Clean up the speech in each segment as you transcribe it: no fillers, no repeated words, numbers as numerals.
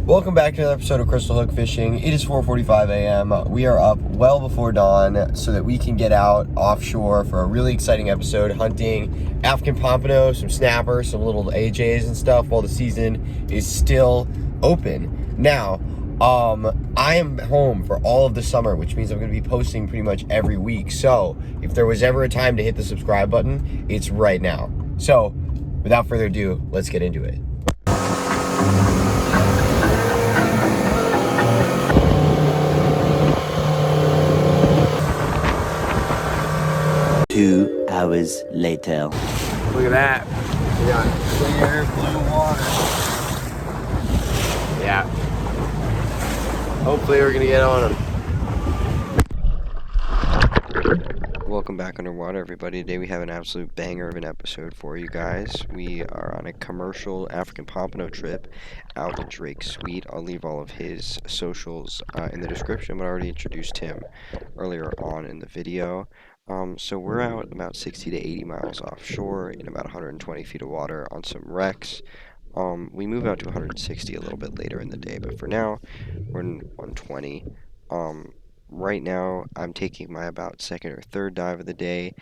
Welcome back to another episode of Crystal Hook Fishing. It is 4:45 a.m. We are up well before dawn so that we can get out offshore for a really exciting episode hunting African Pompano, some snapper, some little AJs and stuff while the season is still open. Now, I am home for all of the summer, which means I'm going to be posting pretty much every week. So if there was ever a time to hit the subscribe button, it's right now. So without further ado, let's get into it. 2 hours later. Look at that. We got clear blue water. Yeah. Hopefully we're gonna get on them. Welcome back underwater, everybody. Today we have an absolute banger of an episode for you guys. We are on a commercial African Pompano trip out in Drake Sweet. I'll leave all of his socials in the description, but I already introduced him earlier on in the video. So we're out about 60 to 80 miles offshore in about 120 feet of water on some wrecks. We move out to 160 a little bit later in the day, but for now, we're in 120. Right now, I'm taking my about second or third dive of the day.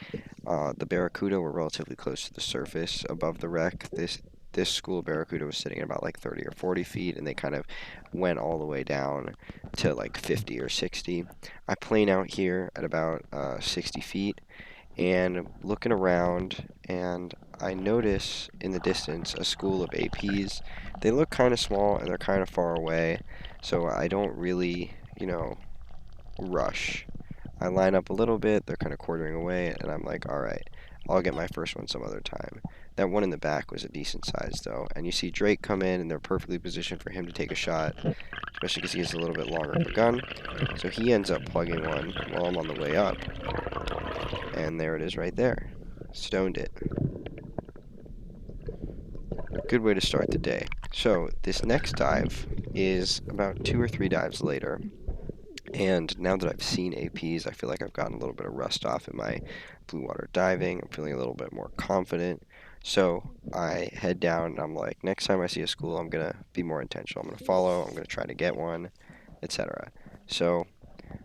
The Barracuda were relatively close to the surface above the wreck. This school of Barracuda was sitting at about like 30 or 40 feet, and they kind of went all the way down to like 50 or 60. I plane out here at about 60 feet, and looking around, and I notice in the distance a school of APs. They look kind of small, and they're kind of far away, so I don't really, rush. I line up a little bit, they're kind of quartering away, and I'm like, alright, I'll get my first one some other time. That one in the back was a decent size, though, and you see Drake come in, and they're perfectly positioned for him to take a shot, especially because he has a little bit longer of a gun. So he ends up plugging one while I'm on the way up, and there it is right there. Stoned it. A good way to start the day. So this next dive is about 2 or 3 dives later. And now that I've seen APs, I feel like I've gotten a little bit of rust off in my blue water diving. I'm feeling a little bit more confident. So I head down and I'm like, next time I see a school, I'm going to be more intentional. I'm going to follow, I'm going to try to get one, etc. So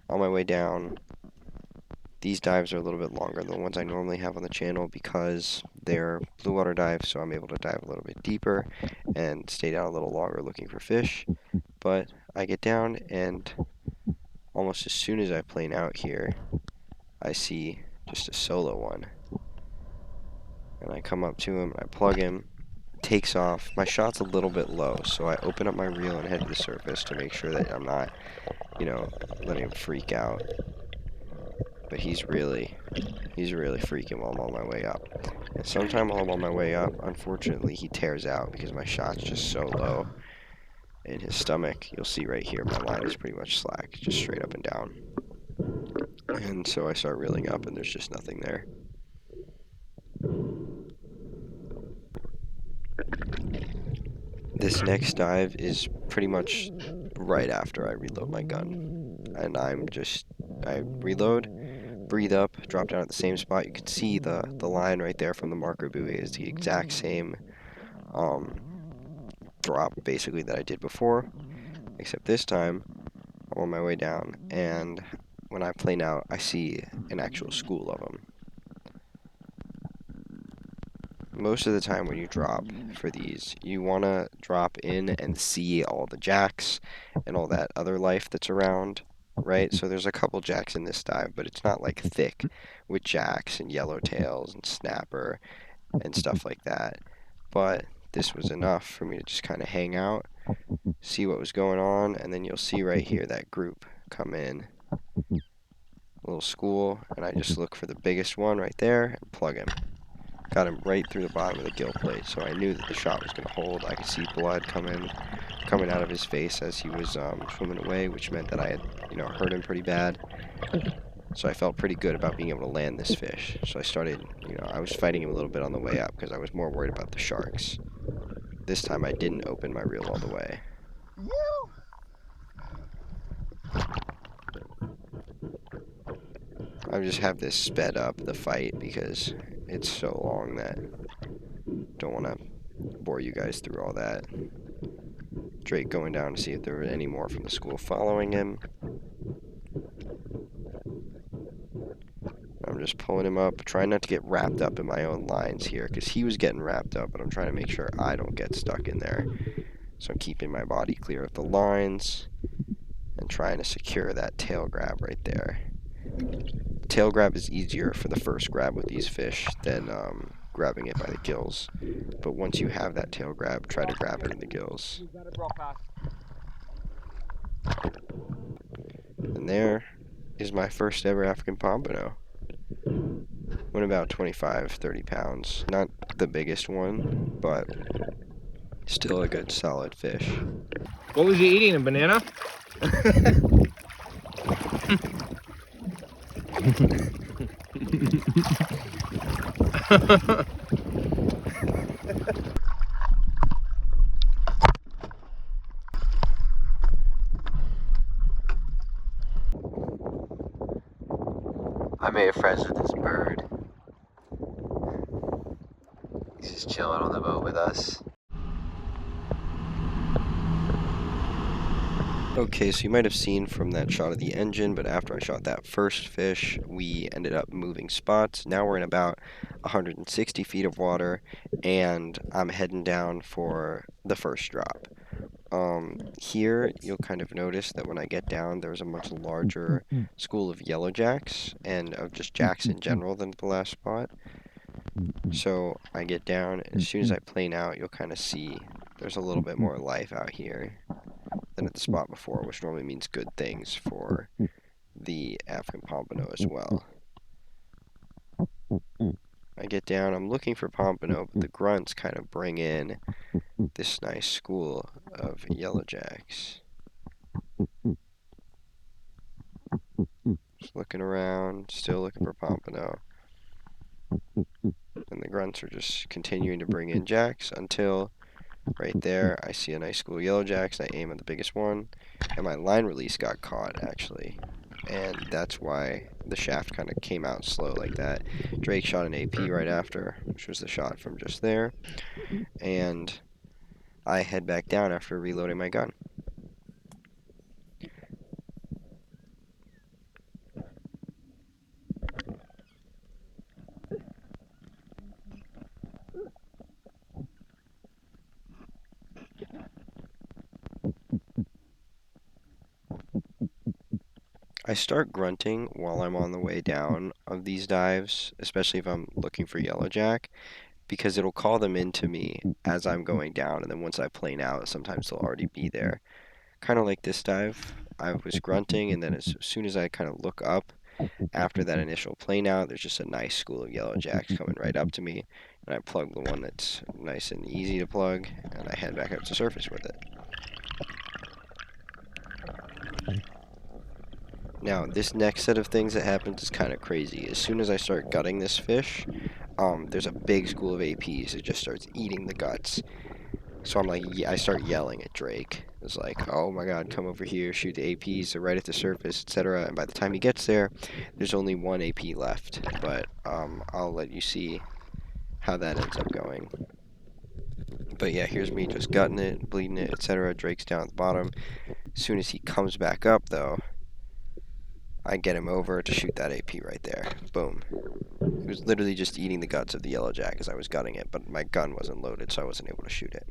on my way down, these dives are a little bit longer than the ones I normally have on the channel because they're blue water dives, so I'm able to dive a little bit deeper and stay down a little longer looking for fish. But I get down, and almost as soon as I plane out here, I see just a solo one. And I come up to him, and I plug him, takes off. My shot's a little bit low, so I open up my reel and head to the surface to make sure that I'm not, letting him freak out. But he's really freaking while I'm on my way up. And sometime while I'm on my way up, unfortunately, he tears out because my shot's just so low. In his stomach, you'll see right here, my line is pretty much slack, just straight up and down. And so I start reeling up, and there's just nothing there. This next dive is pretty much right after I reload my gun. And I reload, breathe up, drop down at the same spot. You can see the line right there from the marker buoy is the exact same drop basically that I did before, except this time I'm on my way down, and when I plane out, I see an actual school of them. Most of the time when you drop for these, you want to drop in and see all the jacks and all that other life that's around, right? So there's a couple jacks in this dive, but it's not like thick with jacks and yellowtails and snapper and stuff like that. But this was enough for me to just kind of hang out, see what was going on, and then you'll see right here that group come in, a little school, and I just look for the biggest one right there and plug him. Got him right through the bottom of the gill plate, so I knew that the shot was going to hold. I could see blood coming out of his face as he was swimming away, which meant that I had, hurt him pretty bad. So I felt pretty good about being able to land this fish. So I started, I was fighting him a little bit on the way up because I was more worried about the sharks. This time I didn't open my reel all the way. I just have this sped up, the fight, because it's so long that I don't want to bore you guys through all that. Drake going down to see if there were any more from the school following him. I'm just pulling him up, trying not to get wrapped up in my own lines here, because he was getting wrapped up, but I'm trying to make sure I don't get stuck in there. So I'm keeping my body clear of the lines and trying to secure that tail grab right there. Tail grab is easier for the first grab with these fish than grabbing it by the gills. But once you have that tail grab, try to grab it in the gills. And there is my first ever African pompano. Went about 25, 30 pounds. Not the biggest one, but still a good solid fish. What was he eating? A banana? I made friends with this bird. He's just chilling on the boat with us. Okay, so you might have seen from that shot of the engine, but after I shot that first fish, we ended up moving spots. Now we're in about 160 feet of water, and I'm heading down for the first drop. Here, you'll kind of notice that when I get down, there's a much larger school of yellow jacks, and of just jacks in general than the last spot. So I get down, and as soon as I plane out, you'll kind of see there's a little bit more life out here than at the spot before, which normally means good things for the African pompano as well. I get down, I'm looking for pompano, but the grunts kind of bring in this nice school of yellow jacks. Just looking around, still looking for pompano. And the grunts are just continuing to bring in jacks until right there I see a nice school of yellow jacks. I aim at the biggest one, and my line release got caught actually. And that's why the shaft kind of came out slow like that. Drake shot an AP right after, which was the shot from just there. And I head back down after reloading my gun. I start grunting while I'm on the way down of these dives, especially if I'm looking for yellowjack, because it'll call them into me as I'm going down, and then once I plane out, sometimes they'll already be there. Kind of like this dive, I was grunting, and then as soon as I kind of look up, after that initial plane out, there's just a nice school of yellowjacks coming right up to me, and I plug the one that's nice and easy to plug, and I head back up to surface with it. Now, this next set of things that happens is kind of crazy. As soon as I start gutting this fish, there's a big school of APs that just starts eating the guts. So I'm like, I start yelling at Drake. It's like, oh my god, come over here, shoot the APs, they're right at the surface, etc. And by the time he gets there, there's only one AP left. But I'll let you see how that ends up going. But yeah, here's me just gutting it, bleeding it, etc. Drake's down at the bottom. As soon as he comes back up, though, I get him over to shoot that AP right there. Boom. He was literally just eating the guts of the yellowjack as I was gutting it, but my gun wasn't loaded, so I wasn't able to shoot it.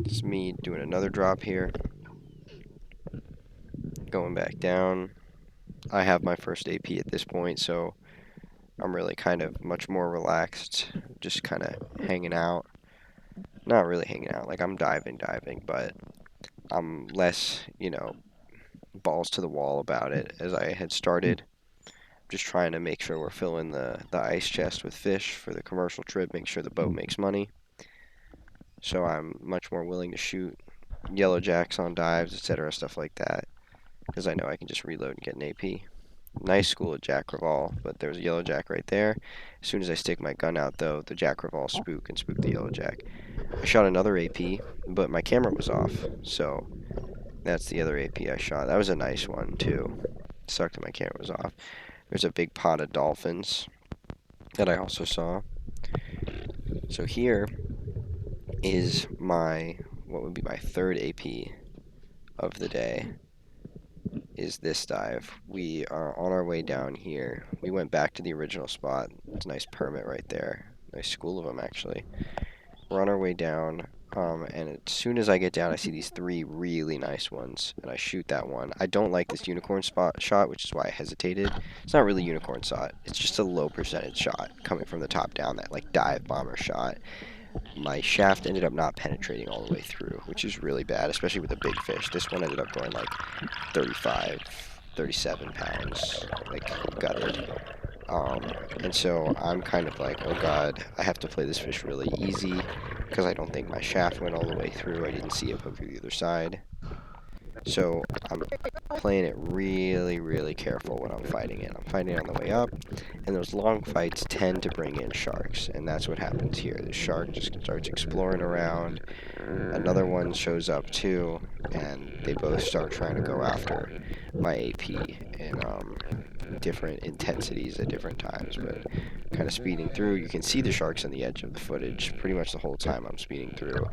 It's me doing another drop here. Going back down. I have my first AP at this point, so I'm really kind of much more relaxed. Just kind of hanging out. Not really hanging out, like I'm diving, but I'm less, balls to the wall about it as I had started. Just trying to make sure we're filling the ice chest with fish for the commercial trip, make sure the boat makes money. So I'm much more willing to shoot yellowjacks on dives, etc., stuff like that, because I know I can just reload and get an AP. Nice school of Jack Crevalle, but there's a yellowjack right there. As soon as I stick my gun out, though, the Jack Crevalle spook the yellowjack. I shot another AP, but my camera was off, so that's the other AP I shot. That was a nice one, too. Sucked that my camera was off. There's a big pod of dolphins that I also saw. So here is what would be my third AP of the day, is this dive. We are on our way down here. We went back to the original spot. It's a nice permit right there. Nice school of them, actually. We're on our way down, and as soon as I get down, I see these 3 really nice ones, and I shoot that one. I don't like this unicorn shot, which is why I hesitated. It's not really unicorn shot. It's just a low percentage shot coming from the top down, that like dive bomber shot. My shaft ended up not penetrating all the way through, which is really bad, especially with a big fish. This one ended up going like 35, 37 pounds, like gutted. And so I'm kind of like, oh god, I have to play this fish really easy, because I don't think my shaft went all the way through. I didn't see it poke through the other side. So I'm playing it really, really careful when I'm fighting it. I'm fighting it on the way up, and those long fights tend to bring in sharks, and that's what happens here. The shark just starts exploring around. Another one shows up too, and they both start trying to go after my AP in different intensities at different times, but kind of speeding through. You can see the sharks on the edge of the footage pretty much the whole time I'm speeding through.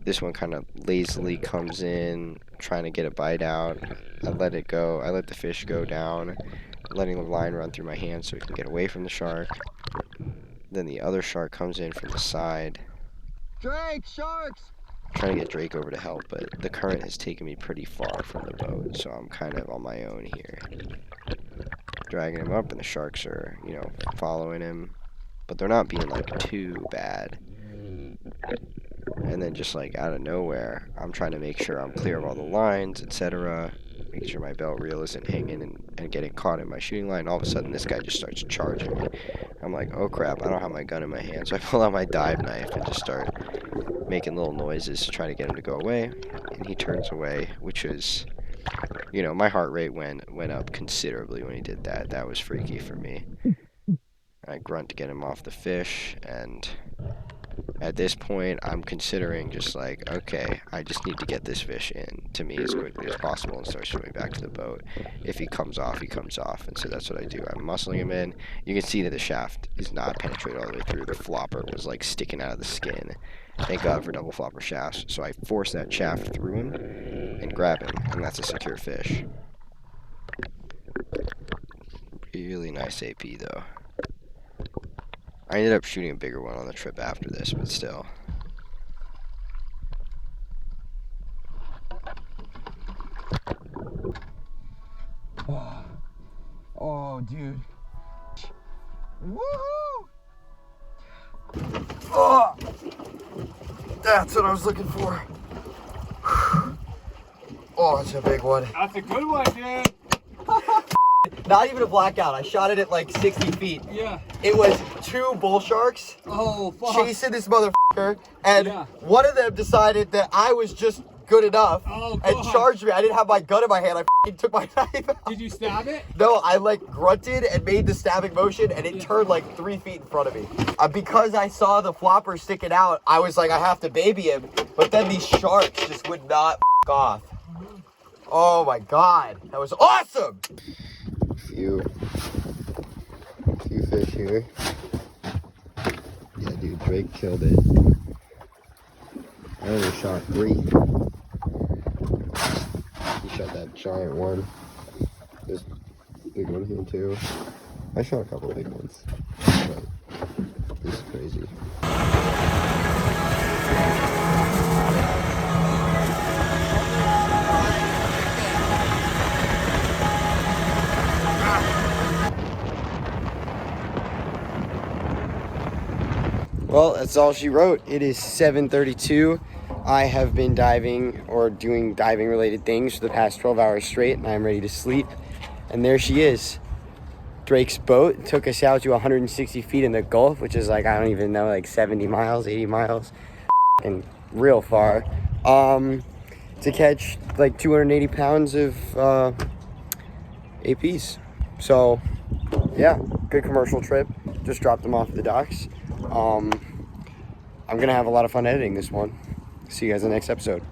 This one kind of lazily comes in, trying to get a bite out. I let it go. I let the fish go down, letting the line run through my hand so it can get away from the shark. Then the other shark comes in from the side. Drake, sharks! Trying to get Drake over to help, but the current has taken me pretty far from the boat, so I'm kind of on my own here. Dragging him up, and the sharks are, following him. But they're not being, like, too bad. And then just, like, out of nowhere, I'm trying to make sure I'm clear of all the lines, etc. Making sure my belt reel isn't hanging and getting caught in my shooting line. All of a sudden, this guy just starts charging me. I'm like, oh crap, I don't have my gun in my hand. So I pull out my dive knife and just start making little noises to try to get him to go away. And he turns away, which is, my heart rate went up considerably when he did that. That was freaky for me. I grunt to get him off the fish, and at this point, I'm considering just like, okay, I just need to get this fish in to me as quickly as possible and start swimming back to the boat. If he comes off, he comes off, and so that's what I do. I'm muscling him in. You can see that the shaft is not penetrated all the way through. The flopper was like sticking out of the skin. Thank God for double flopper shafts. So I force that shaft through him and grab him, and that's a secure fish. Really nice AP though. I ended up shooting a bigger one on the trip after this, but still. Oh, dude. Woohoo! Oh, that's what I was looking for. Oh, it's a big one. That's a good one, dude. Not even a blackout. I shot it at like 60 feet. Yeah. It was 2 bull sharks Oh, fuck. chasing this motherfucker, and Yeah. one of them decided that I was just good enough Oh, and God. charged me. I didn't have my gun in my hand. I took my knife out. Did you stab it? No, I like grunted and made the stabbing motion, and it turned like 3 feet in front of me. Because I saw the flopper sticking out, I was like, I have to baby him. But then these sharks just would not off. Oh my God, that was awesome! Few fish here. Yeah, dude, Drake killed it. I only shot 3. He shot that giant one. This big one here too. I shot a couple of big ones. But this is crazy. Well, that's all she wrote. It is 7:32. I have been diving or doing diving related things for the past 12 hours straight, and I'm ready to sleep. And there she is. Drake's boat took us out to 160 feet in the Gulf, which is like, I don't even know, like 70 miles, 80 miles, and real far, to catch like 280 pounds of APs. So yeah, good commercial trip. Just dropped them off at the docks. I'm gonna have a lot of fun editing this one. See you guys in the next episode.